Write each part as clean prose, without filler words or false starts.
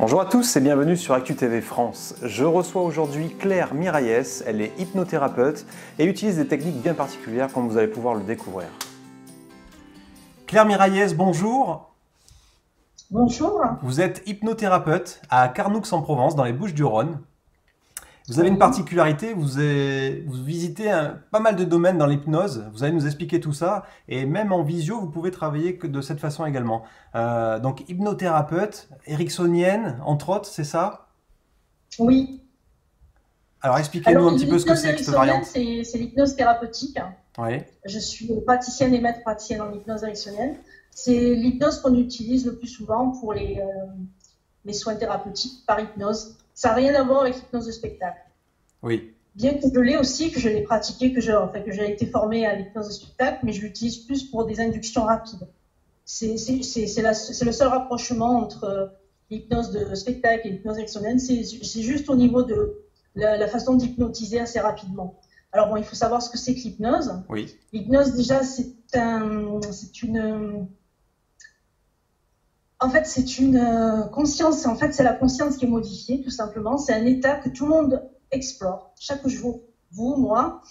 Bonjour à tous et bienvenue sur Actu TV France. Je reçois aujourd'hui Claire Miraillès, elle est hypnothérapeute et utilise des techniques bien particulières comme vous allez pouvoir le découvrir. Claire Miraillès, bonjour. Bonjour. Vous êtes hypnothérapeute à Carnoux-en-Provence dans les Bouches-du-Rhône. Vous avez une particularité, vous visitez pas mal de domaines dans l'hypnose, vous allez nous expliquer tout ça, et même en visio, vous pouvez travailler de cette façon également. Donc hypnothérapeute, ericksonienne, entre autres, c'est ça? Oui. Alors expliquez-nous Alors, un petit peu ce que l'hypnose c'est que cette ericksonienne, variante. c'est l'hypnose thérapeutique. Oui, Je suis praticienne et maître praticienne en hypnose ericksonienne. C'est l'hypnose qu'on utilise le plus souvent pour les soins thérapeutiques par hypnose. Ça n'a rien à voir avec l'hypnose de spectacle. oui, Bien que je l'ai aussi, que je l'ai pratiqué, que j'ai été formée à l'hypnose de spectacle, mais je l'utilise plus pour des inductions rapides. C'est le seul rapprochement entre l'hypnose de spectacle et l'hypnose ericksonienne. C'est juste au niveau de la façon d'hypnotiser assez rapidement. Alors bon, il faut savoir ce que c'est que l'hypnose. oui, L'hypnose, déjà, c'est une conscience. En fait, c'est la conscience qui est modifiée, tout simplement. C'est un état que tout le monde explore chaque jour. Vous, moi,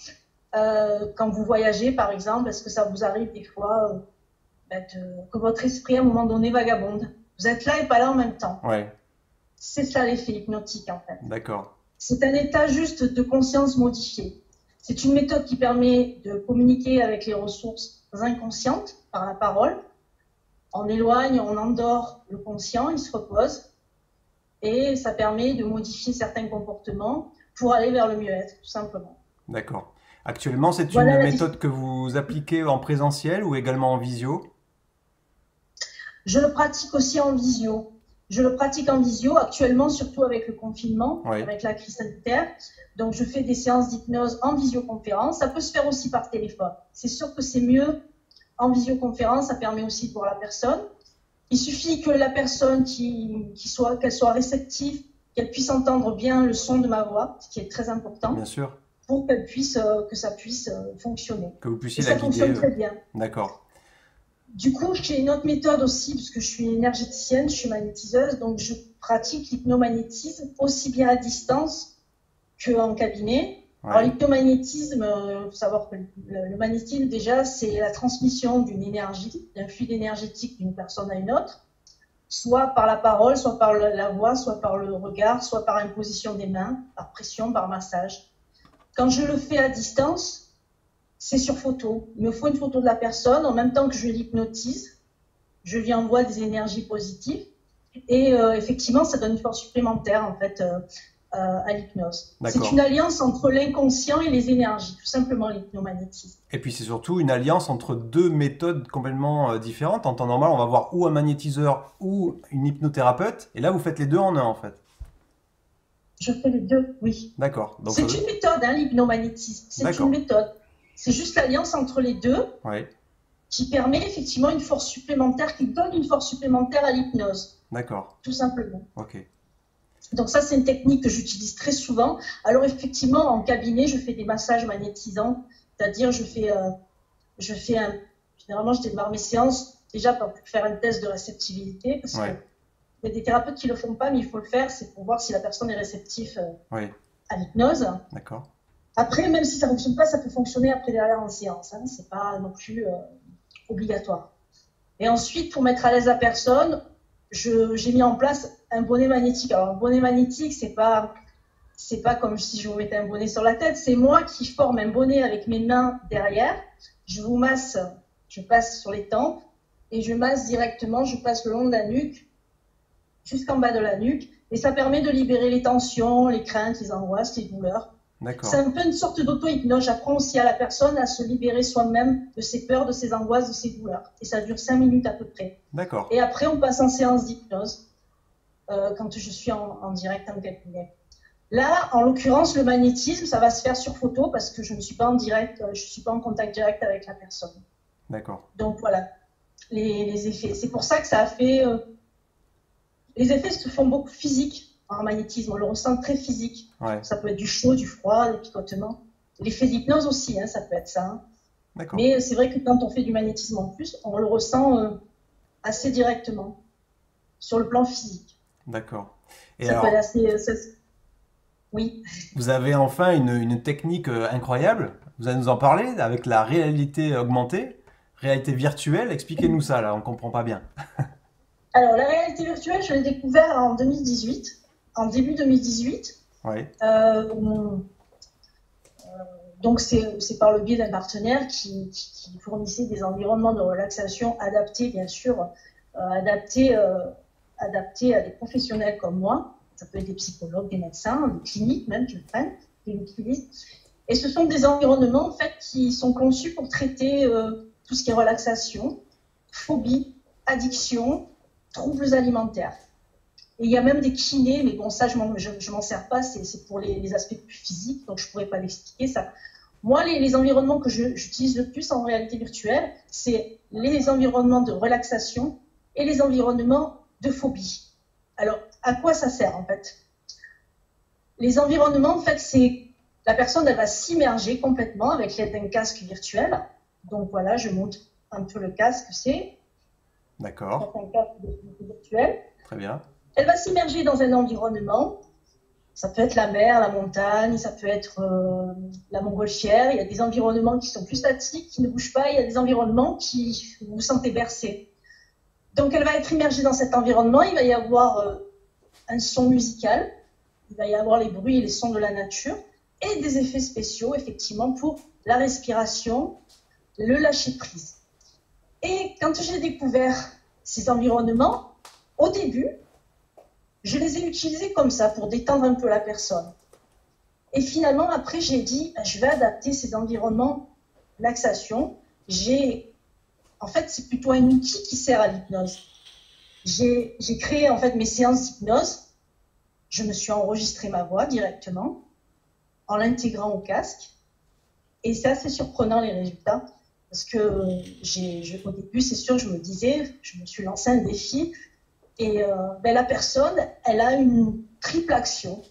quand vous voyagez, par exemple, est-ce que ça vous arrive des fois que votre esprit, à un moment donné, vagabonde? Vous êtes là et pas là en même temps. ouais, C'est ça l'effet hypnotique, en fait. d'accord, C'est un état juste de conscience modifiée. C'est une méthode qui permet de communiquer avec les ressources inconscientes par la parole. On éloigne, on endort le conscient, il se repose. Et ça permet de modifier certains comportements pour aller vers le mieux-être, tout simplement. d'accord. Actuellement, c'est une Voilà méthode que vous appliquez en présentiel ou également en visio? Je le pratique aussi en visio. Je le pratique en visio actuellement, surtout avec le confinement, Oui, avec la crise sanitaire. Donc, je fais des séances d'hypnose en visioconférence. Ça peut se faire aussi par téléphone. C'est sûr que c'est mieux en visioconférence. Ça permet aussi de voir la personne. Il suffit que la personne qu'elle soit réceptive, qu'elle puisse entendre bien le son de ma voix, ce qui est très important, bien sûr, pour que ça puisse fonctionner. que vous Et puissiez la ça guider. fonctionne très bien. D'accord, Du coup, j'ai une autre méthode aussi, parce que je suis énergéticienne, je suis magnétiseuse, donc je pratique l'hypnomagnétisme aussi bien à distance qu'en cabinet. Alors, ouais, l'hypnomagnétisme, il faut savoir que le magnétisme, déjà, c'est la transmission d'une énergie, d'un fluide énergétique d'une personne à une autre, soit par la parole, soit par la voix, soit par le regard, soit par imposition des mains, par pression, par massage. Quand je le fais à distance, c'est sur photo. Il me faut une photo de la personne en même temps que je l'hypnotise. Je lui envoie des énergies positives. Et effectivement, ça donne une force supplémentaire en fait à l'hypnose. C'est une d'accord. alliance entre l'inconscient et les énergies, tout simplement l'hypnomagnétisme. Et puis c'est surtout une alliance entre deux méthodes complètement différentes. En temps normal, on va voir ou un magnétiseur ou une hypnothérapeute. Et là, vous faites les deux en un, en fait. Je fais les deux, oui. D'accord. Donc, C'est une méthode, hein, l'hypnomagnétisme. C'est une d'accord. méthode. C'est juste l'alliance entre les deux Oui, qui permet effectivement une force supplémentaire, qui donne une force supplémentaire à l'hypnose, d'accord. tout simplement. Ok. Donc ça, c'est une technique que j'utilise très souvent. Alors effectivement, en cabinet, je fais des massages magnétisants, c'est-à-dire généralement, je démarre mes séances déjà pour faire un test de réceptivité, parce que Ouais, il y a des thérapeutes qui le font pas, mais il faut le faire, c'est pour voir si la personne est réceptive oui, à l'hypnose. d'accord. Après, même si ça fonctionne pas, ça peut fonctionner après derrière en séance. Hein, c'est pas non plus obligatoire. Et ensuite, pour mettre à l'aise la personne, j'ai mis en place un bonnet magnétique. Alors, un bonnet magnétique, c'est pas comme si je vous mettais un bonnet sur la tête. C'est moi qui forme un bonnet avec mes mains derrière. Je vous masse, je passe sur les tempes et je masse directement, je passe le long de la nuque jusqu'en bas de la nuque. Et ça permet de libérer les tensions, les craintes, les angoisses, les douleurs. C'est D'accord. un peu une sorte d'auto-hypnose. J'apprends aussi à la personne à se libérer soi-même de ses peurs, de ses angoisses, de ses douleurs. Et ça dure 5 minutes à peu près. D'accord. Et après, on passe en séance d'hypnose quand je suis en direct en cabinet. Là, en l'occurrence, le magnétisme, ça va se faire sur photo parce que je ne suis pas en direct, je ne suis pas en contact direct avec la personne. D'accord. Donc voilà, les effets. C'est pour ça que ça a fait... les effets se font beaucoup physiques en magnétisme. On le ressent très physique. Ouais, Ça peut être du chaud, du froid, des picotements. L'effet d'hypnose aussi, hein, ça peut être ça. Hein. d'accord. Mais c'est vrai que quand on fait du magnétisme en plus, on le ressent assez directement sur le plan physique. D'accord. Et Ça peut être alors, assez... Oui. vous avez enfin une technique incroyable. Vous allez nous en parler avec la réalité augmentée, réalité virtuelle. Expliquez-nous ça, là, on ne comprend pas bien. Alors, la réalité virtuelle, je l'ai découvert en 2018, en début 2018. Oui, Euh, donc, c'est par le biais d'un partenaire qui fournissait des environnements de relaxation adaptés, bien sûr, adaptés à des professionnels comme moi. Ça peut être des psychologues, des médecins, des cliniques même qui le prennent, qui l'utilisent. Et ce sont des environnements, en fait, qui sont conçus pour traiter tout ce qui est relaxation, phobie, addiction, troubles alimentaires. Et il y a même des kinés, mais bon, ça, je m'en sers pas, c'est pour les aspects plus physiques, donc je pourrais pas l'expliquer. Ça. Moi, les environnements que j'utilise le plus en réalité virtuelle, c'est les environnements de relaxation et les environnements de phobie. Alors, à quoi ça sert, en fait? Les environnements, en fait, c'est la personne, elle va s'immerger complètement avec l'aide d'un casque virtuel. Donc voilà, je montre un peu le casque, c'est d'accord. un casque virtuel. Très bien. Elle va s'immerger dans un environnement. Ça peut être la mer, la montagne, ça peut être la montgolfière. Il y a des environnements qui sont plus statiques, qui ne bougent pas. Il y a des environnements qui vous sentez bercé. Donc, elle va être immergée dans cet environnement. Il va y avoir un son musical. Il va y avoir les bruits et les sons de la nature et des effets spéciaux, effectivement, pour la respiration, le lâcher-prise. Et quand j'ai découvert ces environnements, au début, je les ai utilisés comme ça pour détendre un peu la personne. Et finalement, après, j'ai dit, je vais adapter ces environnements relaxation. En fait, c'est plutôt un outil qui sert à l'hypnose. J'ai créé en fait mes séances d'hypnose. Je me suis enregistré ma voix directement en l'intégrant au casque. Et c'est assez surprenant les résultats. Parce que au début, c'est sûr, je me suis lancé un défi. Et la personne, elle a une triple action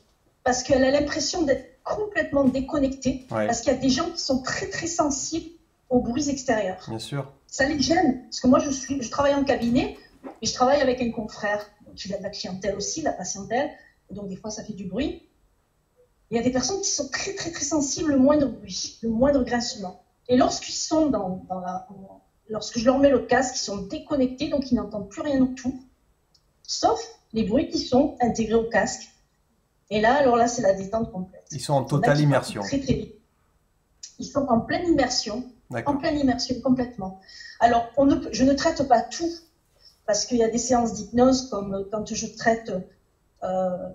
parce qu'elle a l'impression d'être complètement déconnectée. Ouais. Parce qu'il y a des gens qui sont très très sensibles aux bruits extérieurs. Bien sûr. Ça les gêne parce que moi je travaille en cabinet et je travaille avec un confrère qui a de la clientèle aussi, de la patientèle. Et donc des fois ça fait du bruit. Il y a des personnes qui sont très très très sensibles au moindre bruit, le moindre grincement. Et lorsqu'ils sont lorsque je leur mets le casque, ils sont déconnectés, donc ils n'entendent plus rien autour. Sauf les bruits qui sont intégrés au casque. Et là, alors là, c'est la détente complète. Ils sont en totale immersion. Très, très vite. Ils sont en pleine immersion. D'accord. En pleine immersion, complètement. Alors, je ne traite pas tout, parce qu'il y a des séances d'hypnose, comme quand je traite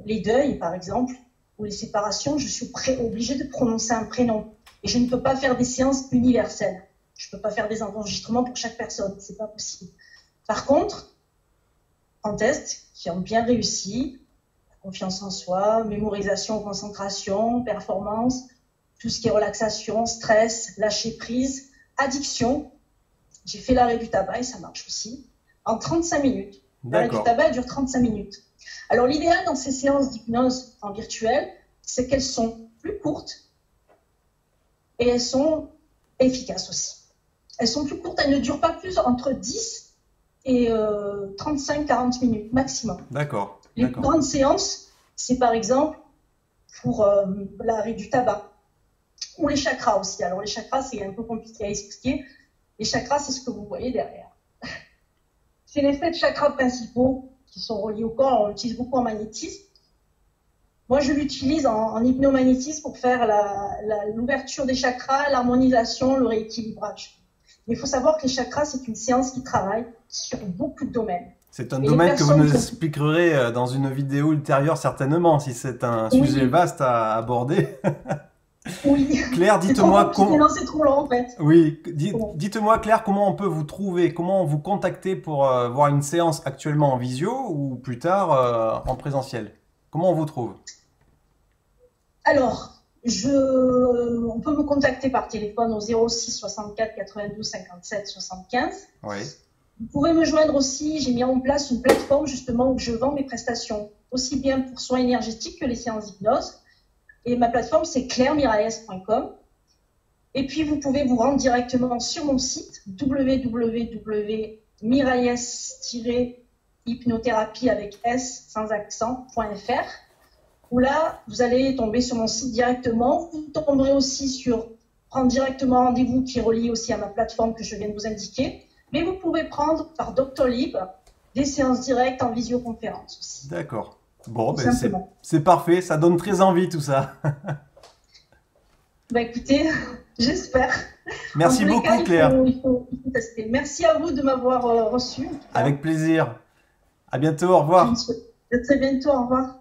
les deuils, par exemple, ou les séparations, je suis obligée de prononcer un prénom. Et je ne peux pas faire des séances universelles. Je ne peux pas faire des enregistrements pour chaque personne. Ce n'est pas possible. Par contre, en test qui ont bien réussi, confiance en soi, mémorisation, concentration, performance, tout ce qui est relaxation, stress, lâcher prise, addiction. J'ai fait l'arrêt du tabac et ça marche aussi. En 35 minutes. L'arrêt du tabac dure 35 minutes. Alors l'idéal dans ces séances d'hypnose en virtuel, c'est qu'elles sont plus courtes et elles sont efficaces aussi. Elles sont plus courtes, elles ne durent pas plus entre 10 et 35-40 minutes maximum. D'accord. Les plus grandes séances, c'est par exemple pour l'arrêt du tabac ou les chakras aussi. Alors les chakras, c'est un peu compliqué à expliquer. Les chakras, c'est ce que vous voyez derrière. C'est les 7 chakras principaux qui sont reliés au corps. On l'utilise beaucoup en magnétisme. Moi, je l'utilise en hypnomagnétisme pour faire l'ouverture des chakras, l'harmonisation, le rééquilibrage. Mais il faut savoir que les chakras, c'est une séance qui travaille sur beaucoup de domaines. C'est un domaine que vous nous expliquerez dans une vidéo ultérieure, certainement, si c'est un sujet vaste à aborder. Oui. Claire, dites-moi comment. Non, c'est trop long en fait. Oui, dites-moi Claire, comment on peut vous trouver, comment vous contacter pour voir une séance actuellement en visio ou plus tard en présentiel. Comment on vous trouve? Alors, on peut me contacter par téléphone au 06 64 92 57 75. Oui. Vous pouvez me joindre aussi, j'ai mis en place une plateforme justement où je vends mes prestations, aussi bien pour soins énergétiques que les séances d'hypnose. Et ma plateforme, c'est clairemirailles.com. Et puis, vous pouvez vous rendre directement sur mon site www.mirailles-hypnose.com hypnothérapie avec S sans accent.fr, où là, vous allez tomber sur mon site directement. Vous tomberez aussi sur prendre directement rendez-vous qui est relié aussi à ma plateforme que je viens de vous indiquer. Mais vous pouvez prendre par Doctolib des séances directes en visioconférence aussi. D'accord. Bon, Tout ben simplement. c'est parfait, ça donne très envie tout ça. Bah écoutez, j'espère. Merci En tous les beaucoup cas, Claire. il faut tester. Merci à vous de m'avoir reçu. Avec plaisir. À bientôt, au revoir. À très bientôt, au revoir.